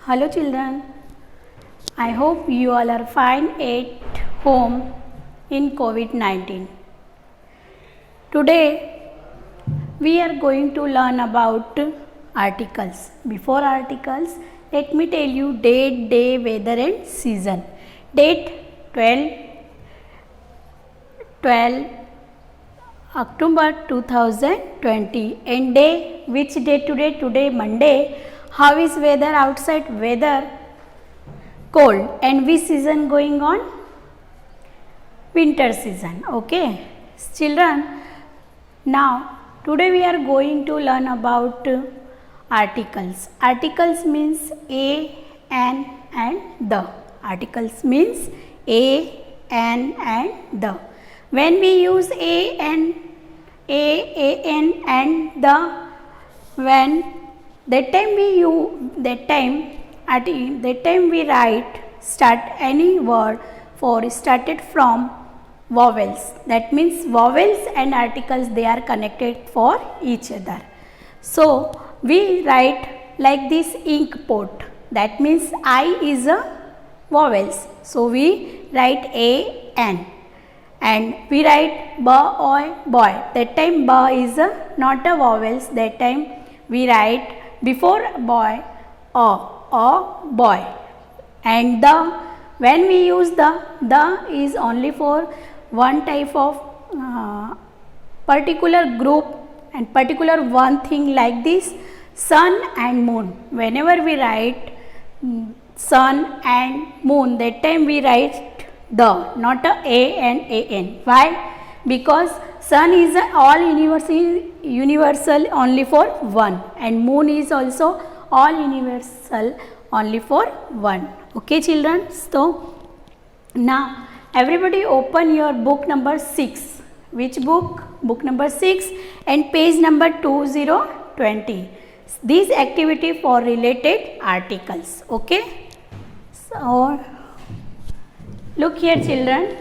Hello children, I hope you all are fine at home in COVID-19. Today we are going to learn about articles. Before articles, let me tell you date, day, weather and season. Date 12 October 2020 and day, which day today? Today Monday. How is weather outside? Weather cold. And which season going on? Winter season. Okay children, now today we are going to learn about articles. Articles means a, an and the. Articles means a, an and the. When we use a, an and the, when that time we write start any word for started from vowels. That means vowels and articles, they are connected for each other. So we write like this ink pot. That means I is a vowels. So we write a, n. And we write boy, boy. That time is not a vowels. That time we write before boy boy. And the, when we use the is only for one type of particular group and particular one thing, like this sun and moon. Whenever we write sun and moon, that time we write the, not a and an. Why? Because sun is all universal only for one, and moon is also all universal only for one. Okay children, so now everybody open your book number 6. Which book? Book number 6 and page number 2020. This activity for related articles. Okay, so look here children,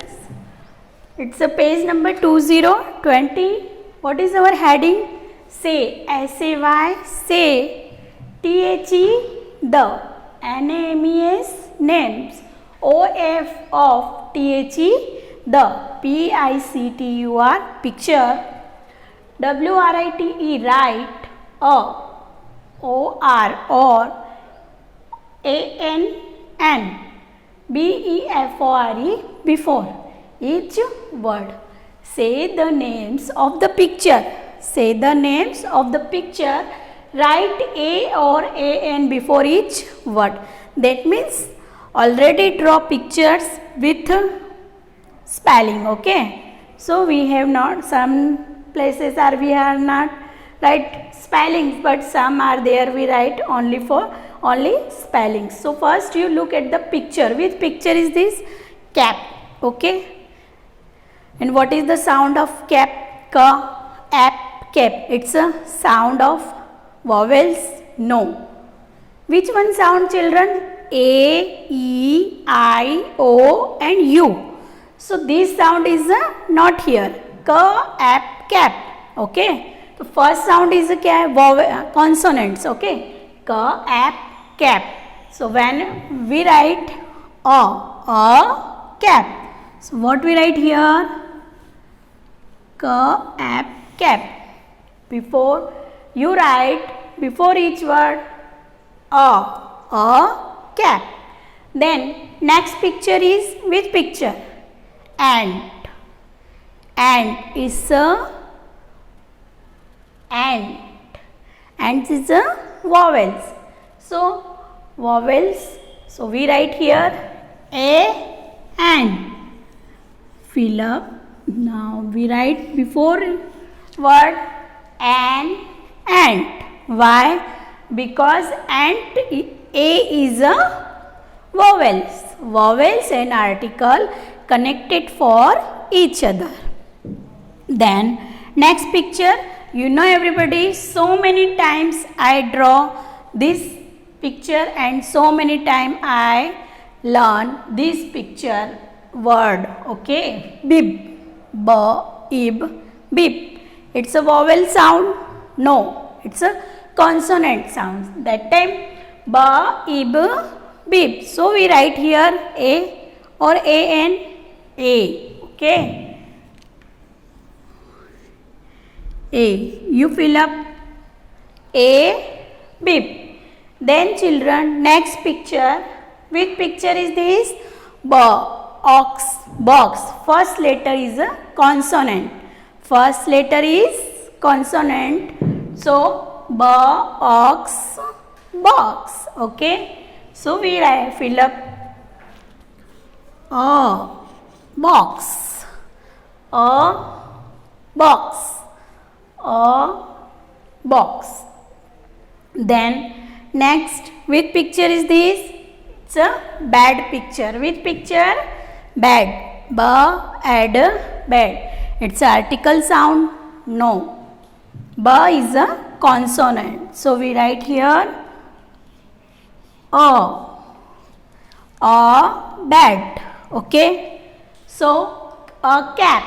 it's a page number 2020. What is our heading? Say, S-A-Y, say, T-H-E, the, N-A-M-E-S, names, O-F of T-H-E, the, P-I-C-T-U-R, picture, W-R-I-T-E, write, O-R, or, A-N-N, B-E-F-O-R-E, before each word. Say the names of the picture. Say the names of the picture. Write A or A-N before each word. That means already draw pictures with spelling. Okay. So we have not, some places are we are not write spellings, but some are there we write only for spellings. So first you look at the picture. Which picture is this? Cap. Okay. And what is the sound of cap? Ka, ap, cap. It's a sound of vowels? No. Which one sound children? A, E, I, O and U. So this sound is not here. Ka, ap, cap. Okay. So first sound is a consonants. Okay. Ka, ap, cap. So when we write a, cap. So what we write here? Ka, ap, cap. Before you write, before each word, a, cap. Then next picture is which picture? Ant. Ant is a ant. Ant is a vowels. So vowels. So we write here a, and. Fill up. Now we write before word an, ant. Why? Because ant, A is a vowels. Vowels and article connected for each other. Then next picture, you know everybody, so many times I draw this picture and so many times I learn this picture word. Okay, bib. B-I-B, bib. It's a vowel sound? No, it's a consonant sound. That time ba, ib, bib. So we write here a or an, a. Okay. A. You fill up a, bib. Then children, next picture. Which picture is this? Ox, box. First letter is a consonant. First letter is consonant. So, ox, box. Okay. So, we fill up a box. A box. A box. Then, next, which picture is this? It's a bad picture. Which picture? Bad. Ba, ad, bad. It's an article sound? No. Ba is a consonant. So we write here a. A, bad. Okay. So a cap.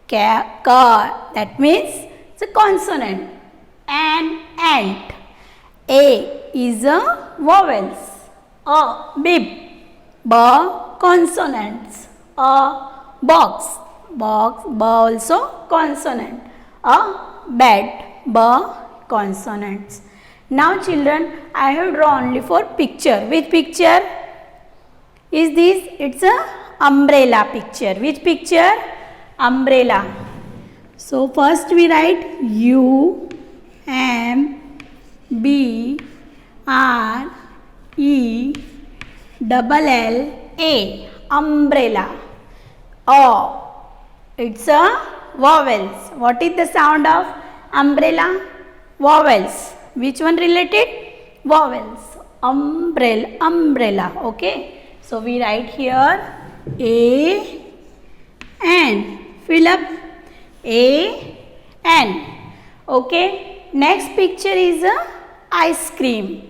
Ka. That means it's a consonant. An ant. A is a vowels. A, bib, ba, consonants. A, box, box, ba also consonant. A, bed, ba, consonants. Now children, I have drawn only for picture. Which picture is this? It's a umbrella picture. Which picture? Umbrella. So first we write U, M, B, R, E, double L, A, umbrella. O, it's a vowels. What is the sound of umbrella? Vowels. Which one related? Vowels. Umbrella, umbrella. Okay. So we write here A, N. Fill up A, N. Okay. Next picture is a ice cream.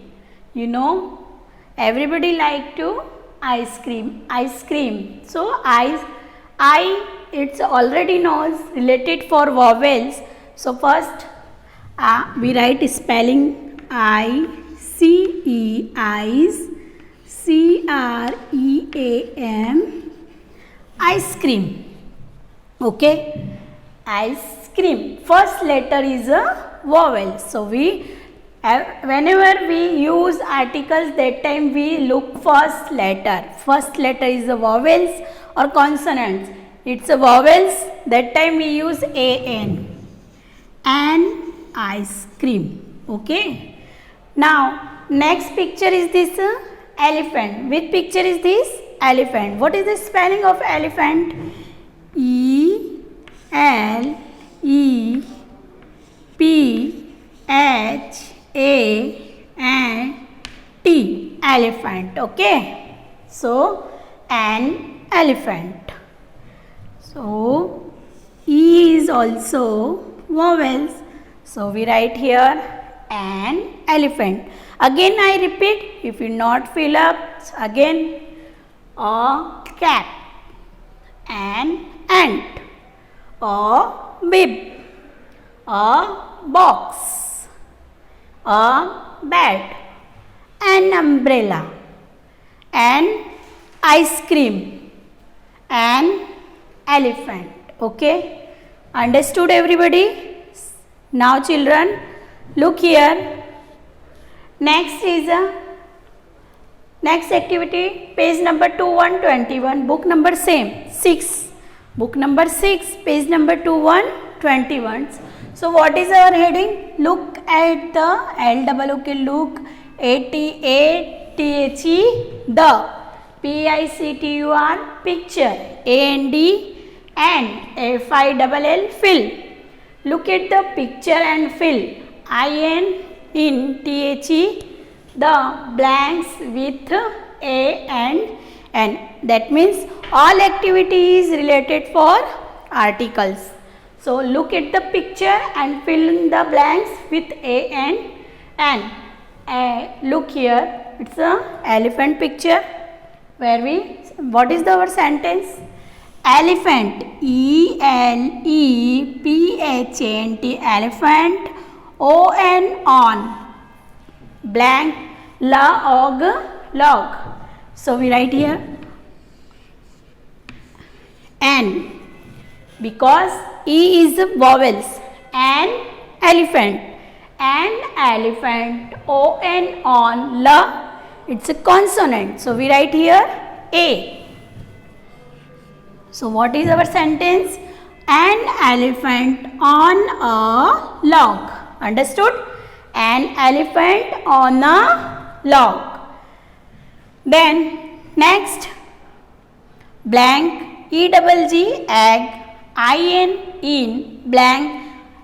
You know, everybody like to ice cream. So it's already knows related for vowels. So first we write spelling ICE, eyes, CREAM, ice cream. Okay, ice cream. First letter is a vowel. So whenever we use articles, that time we look first letter. First letter is a vowels or consonants. It's a vowels. That time we use an. An ice cream. Okay. Now next picture is this elephant. Which picture is this? Elephant. What is the spelling of elephant? E-L-E-P-H-A-N-T. Elephant. Okay. So an elephant. So E is also vowels. So we write here an elephant. Again I repeat, if you not fill up, again a cat, an ant, a bib, a box, a bed, an umbrella, an ice cream, an elephant. Okay, understood everybody? Now children, look here. Next is next activity, page number 2121, book number same 6. Book number 6, page number 2121. So what is our heading? Look at the look ATATHE the PICTUR picture AND FILL fill. Look at the picture and fill. INTHE the blanks with A and N. That means all activity is related for articles. So look at the picture and fill in the blanks with A and N. Look here, it's a elephant picture where what is our sentence? Elephant, ELEPHANT, elephant, on, blank, log, log. So we write here N, because E is vowels. An elephant. An elephant. O-N, on, la. It's a consonant. So we write here A. So what is our sentence? An elephant on a log. Understood? An elephant on a log. Then next, blank, E-double-G, egg, I-N, in, blank,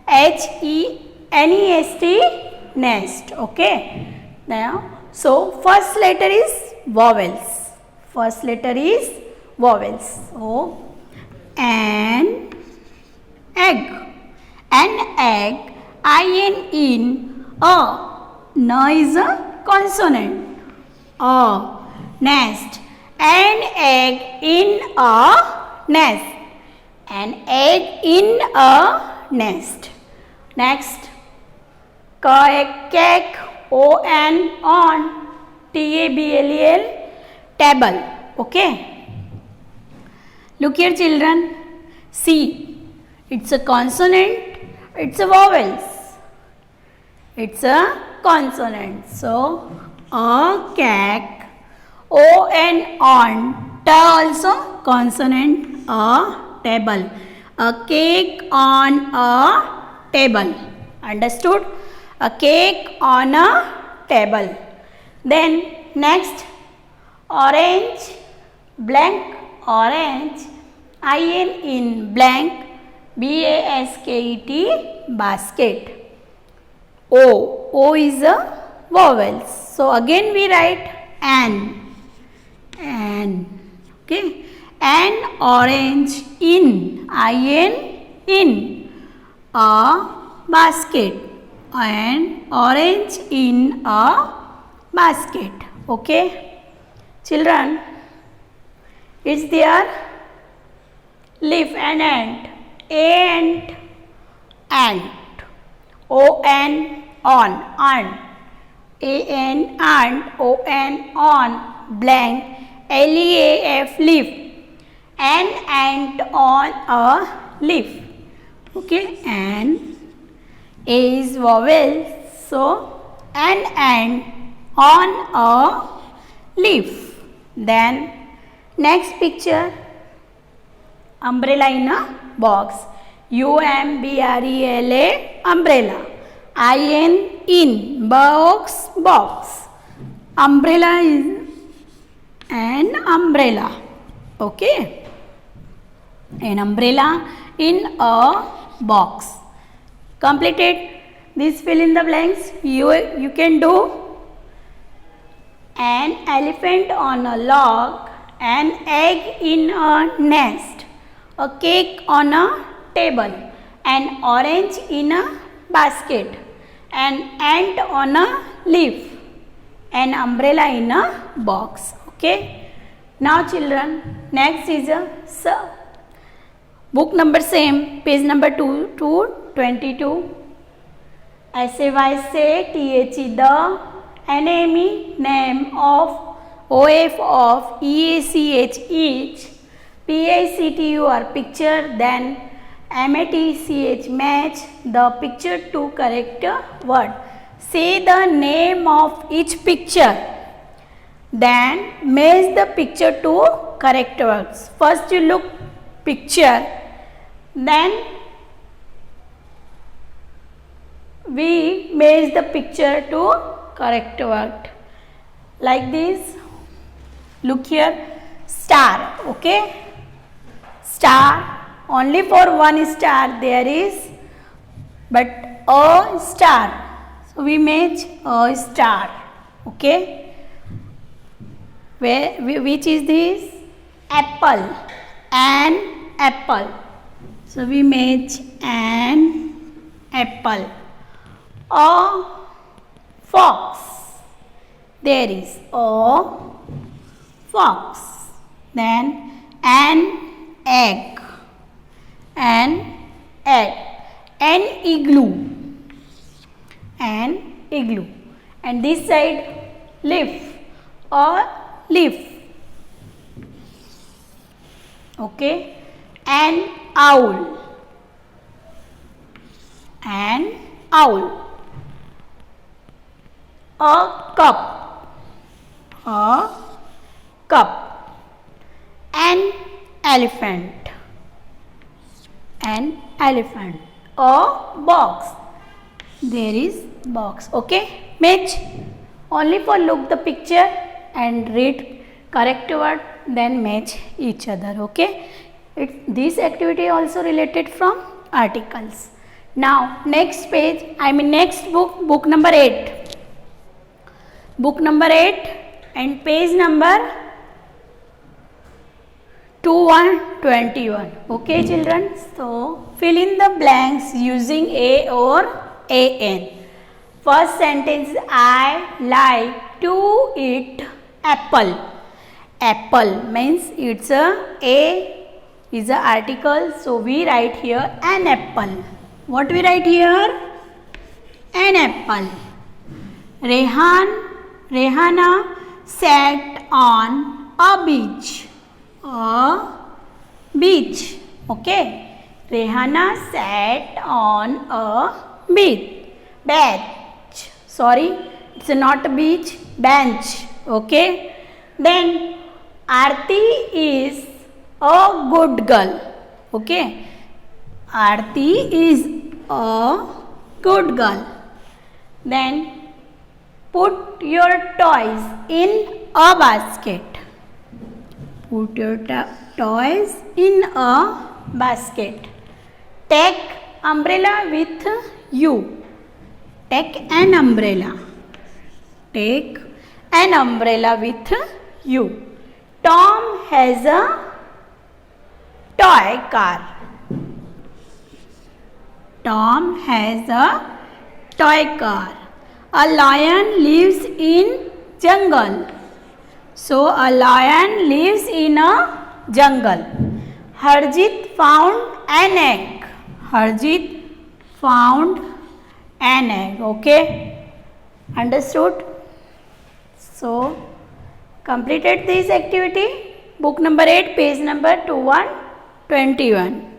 H-E-N-E-S-T, nest. Okay. Now, so first letter is vowels. First letter is vowels. So, an egg. An egg, I-N, in, a. N is a consonant. A. Nest. An egg in a nest. An egg in a nest. Next, cake, O-N, on, T-A-B-L-E-L, table. Okay. Look here, children. C. It's a consonant. It's a vowels. It's a consonant. So, a cake. O-N, on, ta also consonant, a table. A cake on a table. Understood? A cake on a table. Then next, orange, blank, orange, I-N, in, blank, B-A-S-K-E-T, basket. O. O is a vowels. So again we write an. Okay. An orange, in, I-N, in, a basket. An orange in a basket. Okay. Children, it's there leaf and ant. Ant, ant. O-N, on, ant. A-N, ant. O-N, on, blank. L-E-A-F, leaf. An ant on a leaf. Okay. And A is vowel. So, an ant on a leaf. Then next picture, umbrella in a box. U-M-B-R-E-L-A, umbrella. I-N, in, box, box. Umbrella is an umbrella. Okay. An umbrella in a box. Completed. This fill in the blanks. You can do an elephant on a log, an egg in a nest, a cake on a table, an orange in a basket, an ant on a leaf, an umbrella in a box. Okay. Now children, next is a book number same, page number 222. S-A-Y, T-H-E, the, N-A-M-E, name of, O-F of, E-A-C-H, each, P-I-C-T-U-R, picture, then M-A-T-C-H, match the picture to correct word. Say the name of each picture, then match the picture to correct words. First you look picture, then we match the picture to correct word. Like this. Look here, star. Okay. Star, only for one star there is, but a star. So we match a star. Okay. Which is this? Apple. An apple. So we match an apple. A fox. There is a fox. Then an egg. An egg. An igloo. An igloo. And this side leaf, a leaf. Okay, an owl, an owl. A cup, a cup. An elephant, an elephant. A box, there is box. Okay, match. Only for look the picture and read correct word, then match each other. Okay, this activity also related from articles. Now next page, next book, book number 8. Book number 8 and page number 2121. Okay children, so fill in the blanks using a or an. First sentence, I like to eat apple. Apple means it's a is a article, so we write here an apple. What we write here? An apple. Rehana sat on a beach. A beach. Okay, Rehana sat on a bench. Sorry, it's not a beach, bench. Okay, then Aarti is a good girl. Okay, Aarti is a good girl. Then put your toys in a basket. Put your toys in a basket. Take umbrella with you. Take an umbrella. Take an umbrella with you. Tom has a toy car. Tom has a toy car. A lion lives in jungle. So a lion lives in a jungle. Harjit found an egg. Harjit found an egg. Okay, understood? So completed this activity. Book number 8, page number 2121.